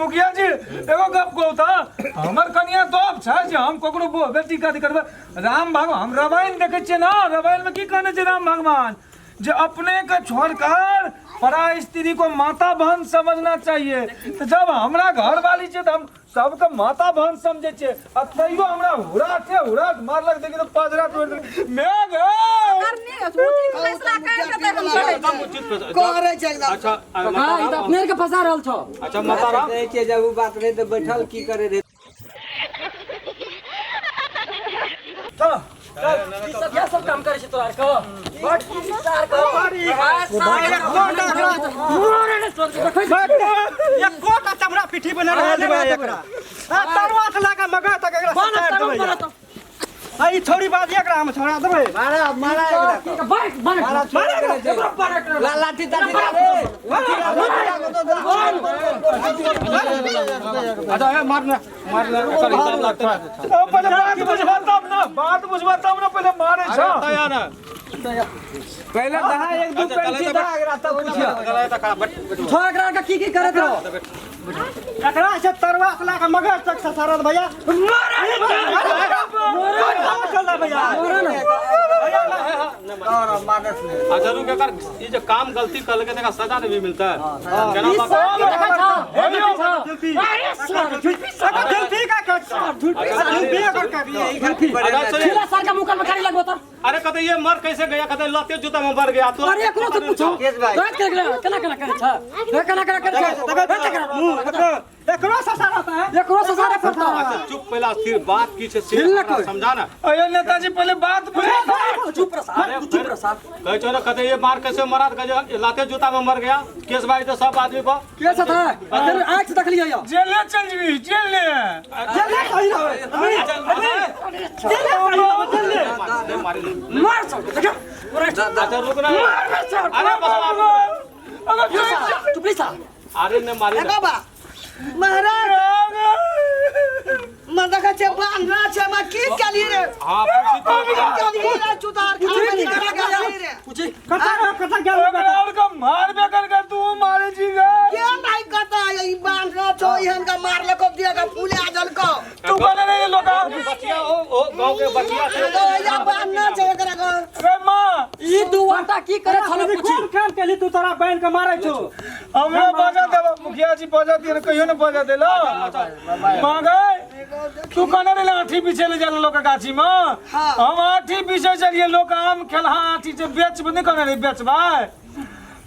मुखिया जी एगो गप कहता हमर कनिया तो अब छै जे हम ककरो बेटी का करबे राम भगवान हम रामायण देखे छियै ना रामायण में की कहने छै राम भगवान जे अपने के छोड़कर परा स्त्री को माता बहन समझना चाहिए तो जब हमरा घर वाली छै तो हम सबके माता बहन समझे छियै आ तैयो हमरा हुराट मारलक देखि तो पाजरा तोड़ देलक मेघ करनी उचित फैसला करे छै एकदम अच्छा हां ई त अपने के फंसा रहल छौ अच्छा माता कहै छै जब उ बात रहे तो बैठल की करे रे ई सब क्या सब काम करे छै तोरा को बट सार को ये कोटा चमड़ा पिठी बना रहल बा एकरा आ तरवा से लागा मगा तक एकरा देबै आ ई छोड़ी बात एकरा हम छोड़ा देबै मारा एकरा मारा लाठी ताठी रे अच्छा है मारना कर हिसाब लगता है पहले बात बुझबा तब ना पहले मारे छ तया ना पहले कहा एक दो पेंची दा एकरा तब पूछियो गला तक बैठ छो एकरा का की करत रहो एकरा से तरवा से लागा मगा तक ससारत भैया चल भैया और मानस ने अच्छा रुक कर ये जो काम गलती कर के देखा सजा नहीं मिलता है केना बात झुलफी का झुलफी अगर सीधा सर का मुंह में खाली लगबो तो अरे कहते ये मर कैसे गया कहते लाते जूता में मर गया तो अरे एकरो से पूछो केस भाई बात कर ले केना करे छ केना करे एकरो ससारत है एकरो से सारा पड़ता अच्छा चुप पहला स्थिर बात की से समझा ना अयो नेताजी पहले बात चुप रह कहे छो ना कहते ये मार कैसे मरा कहे लाते जूता में मर गया केस भाई तो सब आदमी को के साथ है अगर आंख से देख लिया या जेल चल जी जेल ले मार सब अच्छा रुक ना अरे बस चुप सा अरे ने मारी बाबा महाराज मदका छे बांधना छे म की कली रे हां कली रे चुतार खा में कली रे पूछे कथा क्या और का मार बे कर तू मारे जी गे क्या नहीं कहता ई बांधना छो इहन का मारले को दिया फूले आजल को तू बने रे लोगा बचिया ओ गांव के बचिया तो या बांधना छे एकरा को रे मां ई दुवाटा की करे छले पूछी काम के लिए तू तोरा बहन के मारै छो हमरा बजा दे मुखिया जी बजा दिए कहियो न बजा देला मां गए तू कने रे लाठी पीछे ले जाला लोग गाछी में हम आठी पीछे चलिए लोग आम खेलहा आठी से बेच बने कने रे बेचबा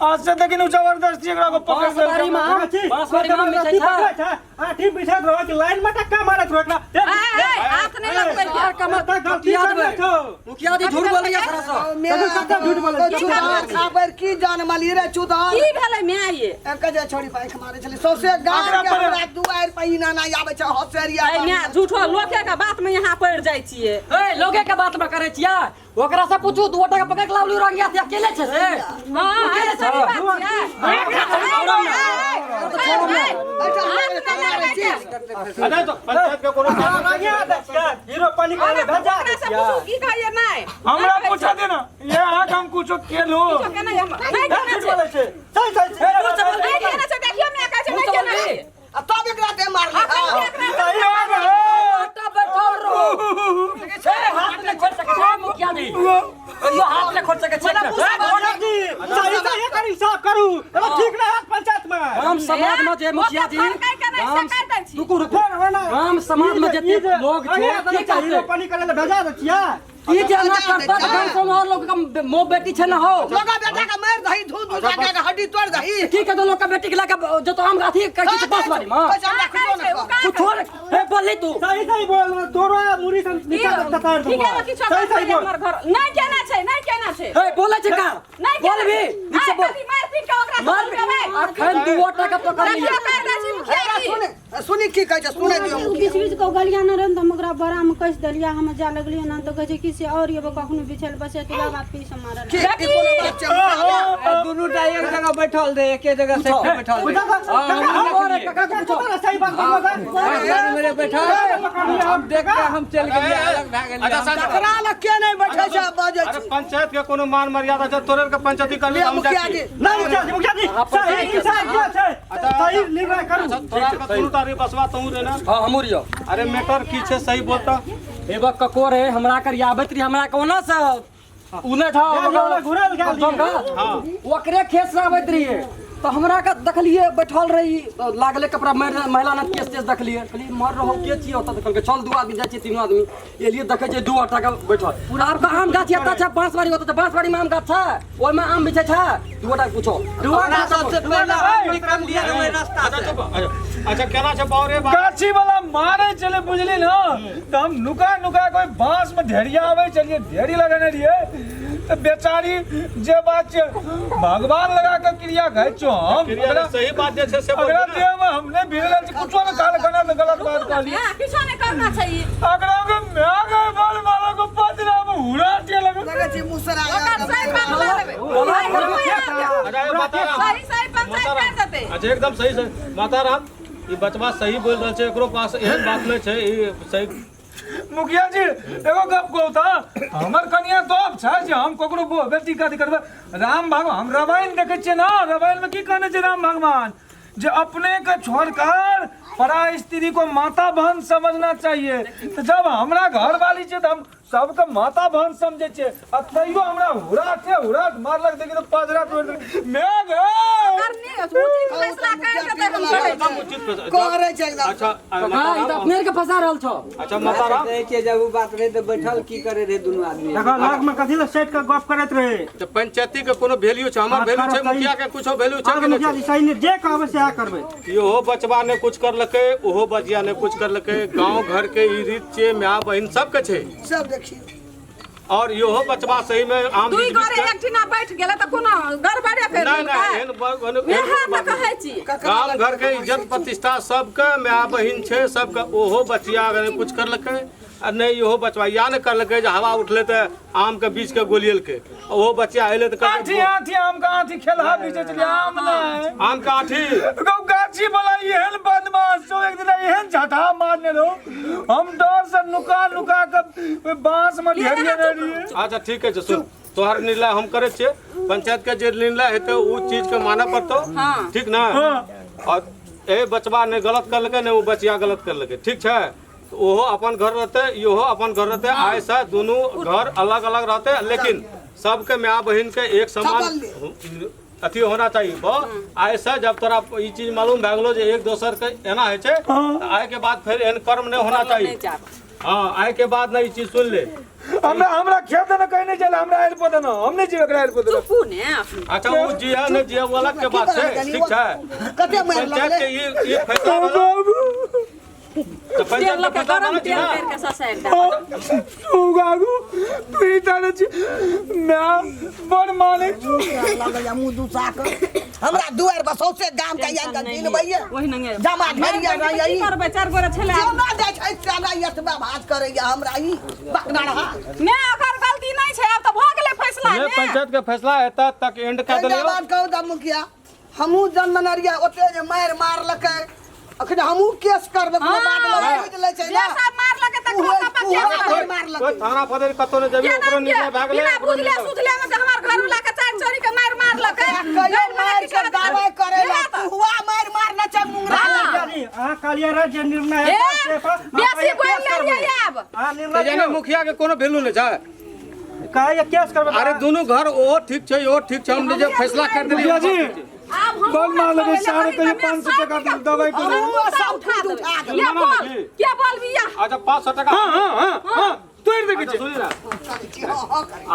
आज से देखिन जबरदस्ती एकरा को पकड़ ले बांसवाड़ी में बांसवाड़ी में मिठाई था हां ठीक पीछे रहो कि लाइन में टक्का मारत रहो एकरा हाथ नहीं लगबै यार कमत मुखिया दे मुखिया दी झूठ बोल गया सारा झूठ बोले चुतार खाबर की जान माली रे चुतार की भेलै मैं ये एक जे छोड़ी पाई मारे छले सौसे गांव के हमरा दुआर पहिना ना आबै छ हसेरिया ए मैं झूठो लोके के बात में यहां पड़ जाय छिए ए लोगे के बात में करे छिया ओकरा से पूछू दू टका पकड़ के लावली रंगिया से अकेले छे रे हां अकेले सही बात है अरे तो पंचायत के कोनो हीरो पानी का भेजा की कहिए नहीं हमरा पूछा दे ना ये आंख हम कुछ खेलो नहीं कहना छै नहीं कहना छै देखियो मैं कहै छै नहीं कहना छै तब एकरा ते मारले हटा बैठो रो छे हाथ ले खोल सके मुखिया दी यो हाथ ले खोल सके छे सही सही कर हिसाब करू ठीक ना हाथ पंचायत में हम समाज में जे मुखिया जी रुको रुको हम समाज में जे लोग छे की हीरो पानी करे ले भेजा दे छिया ई जाना करता गांव समाज लोग का मो बेटी छे ना हो लोगा बेटा का मार दही धू धू के हड्डी तोड़ दही की के लोग का बेटी के लगा जो तो हम गाथी कर के बस बारी में कुछ छोड़ ए बोली तू सही सही बोल तोरो मुरी से निकाल ततार दो ठीक है किछ सही सही बोल हमर घर नहीं कहना छै नहीं कहना छै ए बोले छै का नहीं बोल भी नीचे बोल मार पीट के ओकरा मार अखन दू टका पकड़ लिया सुनी की कहै छै सुनै दियो बीच बीच को गलिया न रहन त हम ओकरा बड़ा में कस देलिया हम जा लगलिए ना तो कहै छै कि से और ये कखनो बिछल बसे के बात पी से मारल की कोनो बात छै दोनों टा एक जगह बैठल दे एके जगह से बैठल और टका को पूछो सही बात बोल मेरे बैठल हम देख के हम चल गेलिए अलग भाग गेलिए अच्छा सर तकरा लग के नहीं बैठे छै बाजे अरे पंचायत के कोनो मान मर्यादा छै तोरे के पंचायती कर ले हम मुखिया जी नहीं मुखिया जी सही इंसान क्या छै सही निर्णय करू तोरा के तू तारी बसवा तू रे ना हां हमर यो अरे मैटर की छै सही बोलता एगो ककोर है हमरा कर याबत रही हमरा कोना से उने था घुरल गेल हां ओकरे खेस आबत रही तो हमरा का देखलिए बैठल रही लागले कपड़ा महिला ने केस तेस देखलिए कहली मर रहो के छी ओत कहल चल दू आदमी जाय छी तीन आदमी एलिए देखे छै दू आटा का बैठल पूरा आपका आम गाछ एता छै बांसबाड़ी होत छै बांसबाड़ी में आम गाछ छै ओय में आम बिछे छै दू आटा पूछो दू आटा सबसे पहले विक्रम लिया के रास्ता अच्छा केना छै बावरे गाछी वाला मारे चले बुझली ना तो हम नुका नुका कोई बांस में ढेरिया आवे चलिए ढेरी लगाने रहिए तो बेचारी जे बात छै भगवान लगा के क्रिया गए छो हम क्रिया सही बात जे छै से अगला देह में हमने भिड़ल छी कुछो न काल खाना में गलत बात कर ली किछो नहीं करना चाहिए अगला के मैं गए बाल मारा को पजरा में हुड़ा के लगे लगे छै मुसरा ओकर सही मामला लेबे अरे बता सही सही पंचायत कर देते अच्छा एकदम सही से माता राम ई बचवा सही बोल रहल छै एकरो पास एहन बात नहीं छै ई सही मुखिया जी एगो गप कहू त हमर कनिया तो छै जे हम ककरो बेटी का करबे राम भगवान हम रामायण देखे छियै ना रामायण में की कहने छै राम भगवान जे अपने के छोड़कर परा स्त्री को माता बहन समझना चाहिए तो जब हमरा घर वाली छै तो हम सबके माता बहन समझे छियै आ तैयो हमरा हुरा मारलक देखि तो पजरा तोड़ दे मैं करनी उचित फैसला कर देते हम एकदम उचित फैसला। करे छै एकदम अच्छा हां ई त अपने के फंसा रहल छौ अच्छा माता राम के जब वो बात रहे तो बैठल की करे रे दोनों आदमी देखा लाख में कथि ले सेट के गप करैत रहे तो पंचायती के कोनो वैल्यू छै हमर वैल्यू छै मुखिया के कुछो वैल्यू छै कि मुखिया नहीं जी सही ने जे कहबे से करबे इहो बचवा ने कुछ करलकै ओहो बजिया ने कुछ करलकै गांव घर के ई रीत छै माय बहन सब के छै सब देखिए और इहो बचवा सही में आम दुई गोरे एक ठिना बैठ गेले त कोनो गड़बड़े फेर नहीं नहीं यहां त कहै छी गांव घर के इज्जत प्रतिष्ठा सबके माय बहन छै सबके ओहो बचिया अगर कुछ करलकै आ नहीं इहो बचवा या ने करलकै जे हवा उठले त आम के बीच के गोलियलकै ओहो बचिया आइले त आठी आठी आम का आठी खेलहा बीचे चलिए आम नहीं आम के आठी गौ गाछी वाला एहन बदमाश छो एक दिन एहन झटा मारने रहो हम डर से नुका नुका के बांस में ढेरिए रहिए अच्छा ठीक है सुन तोहर निर्णय हम करे छे पंचायत के जे निर्णय हेते उ चीज के माने पड़तो ठीक ना और ए बचवा ने गलत करलकै ने उ बचिया गलत करलकै ठीक छै ओहो अपन घर रहते इहो अपन घर रहते आए से दोनों घर अलग अलग रहते लेकिन सबके माँ बहन के एक समान अथी होना चाहिए वो आए से जब तोरा ई चीज मालूम भए गेलो जे एक दोसर के एना है छै आए के बाद फिर एहन कर्म नहीं होना चाहिए हाँ आए के बाद ना ई चीज सुन ले हमरा खेत न कहीं नहीं चला हमरा आइल पता न हम नहीं जीवे एकरा आइल पता पुने अच्छा वो जी है ने जी वाला के बात है ठीक है कते मार पंचायत के ये फैसला वाला तो पंचायत का फैसला माने छी ना करके ससैर दे ओ गागू तू ही ताने छी मैं बड़ माने लगया मुंह दूसा के हमरा दुआर पर सौसे गाम के या दिन भइया ओहि नंगे जमा ढेरिया रही करबे चार गोरे छले जेना जाय छै साला यतबा भात करैया हमरा ई बकनाड़ा मैं ओकर गलती नहीं छै अब त भ गेलै फैसला ये पंचायत का फैसला है तक एंड कर कई देलियो बात कहू त मुखिया हमहू जन्म नरिया ओते जे मारलकै अखन हमहू केस करबे कोनो बात लगे ले छै जे सब मारलकै त कोना पक्के मारलकै कोई थाना फदर कतो ने जबी ओकरो निर्णय भाग ले बिना बुझले सुधले में हमर घर वाला के चार चोरी के मारलकै कई मार के दावा करेला हुआ मार न छै मुंगरा आ कालिया रे जे निर्णय है बेसी बोल ले आब आ निर्णय जेना मुखिया के कोनो वैल्यू नहीं छै कहे केस करबे अरे दोनों घर ओ ठीक छै ओ ठीक छै हमने जे फैसला कर देलियो जी अब हम कौन मार लगे सारे कहिए 500 टका दवाई को उठा दे क्या बोल क्या बोल बिया अच्छा 500 टका हां तोड़ दे के सुनी ना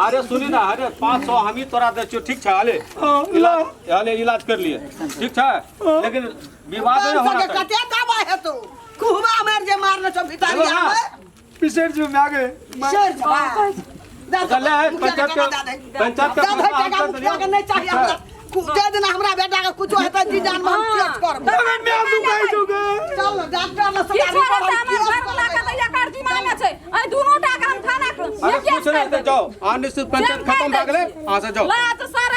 अरे सुनी ना अरे 500 हम ही तोरा दे छियो ठीक छै हाले इलाज कर लिए ठीक छै लेकिन विवाद नहीं होना चाहिए कते दवा है तो कुहवा मार जे मारना छ भितरिया में पिसेर जो में आगे शेर चले पंचायत का फैसला नहीं चाहिए हमरा कुते दिन हमरा बेटा के कुछो हेतै जी जान में हम केस करब अगर मैं आलू खाई जोगे चल डॉक्टर ने किछ सलाह होता हमर घर वाला के त या कर जुर्माना छै ए दुनो टा के हम थाना अरे कुछ नहीं जाओ अनिश्चित पंचायत खत्म भ गेलै आ से जाओ ला तो साल